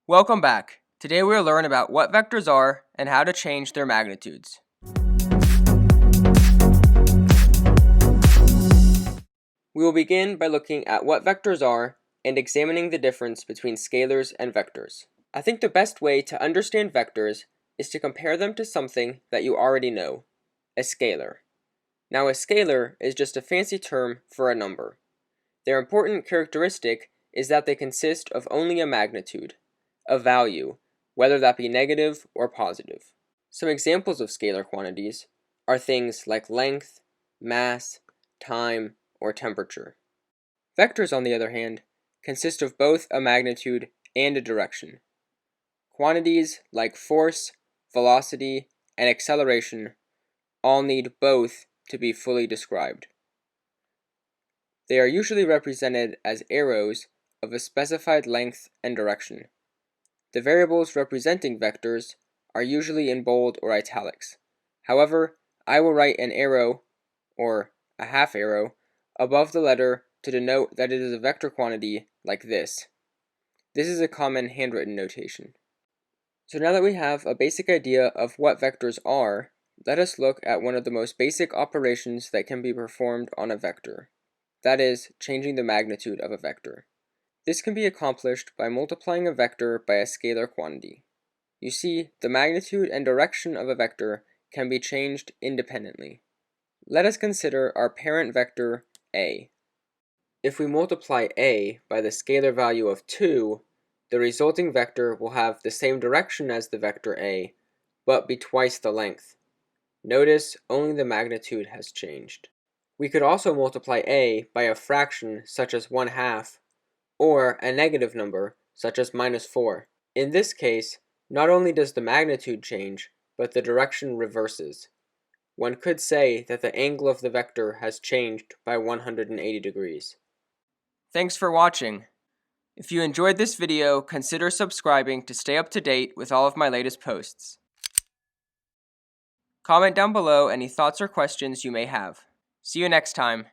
Welcome back. Today we will learn about what vectors are and how to change their magnitudes. We will begin by looking at what vectors are and examining the difference between scalars and vectors. I think the best way to understand vectors is to compare them to something that you already know, a scalar. Now, a scalar is just a fancy term for a number. Their important characteristic is that they consist of only a magnitude, a value, whether that be negative or positive. Some examples of scalar quantities are things like length, mass, time, or temperature. Vectors, on the other hand, consist of both a magnitude and a direction. Quantities like force, velocity, and acceleration all need both to be fully described. They are usually represented as arrows of a specified length and direction. The variables representing vectors are usually in bold or italics. However, I will write an arrow, or a half arrow, above the letter to denote that it is a vector quantity like this. This is a common handwritten notation. So now that we have a basic idea of what vectors are, let us look at one of the most basic operations that can be performed on a vector. That is, changing the magnitude of a vector. This can be accomplished by multiplying a vector by a scalar quantity. You see, the magnitude and direction of a vector can be changed independently. Let us consider our parent vector a. If we multiply a by the scalar value of 2, the resulting vector will have the same direction as the vector a, but be twice the length. Notice only the magnitude has changed. We could also multiply a by a fraction such as 1/2, or a negative number such as -4. In this case, not only does the magnitude change, but the direction reverses. One could say that the angle of the vector has changed by 180 degrees. Thanks for watching. If you enjoyed this video, consider subscribing to stay up to date with all of my latest posts. Comment down below any thoughts or questions you may have. See you next time.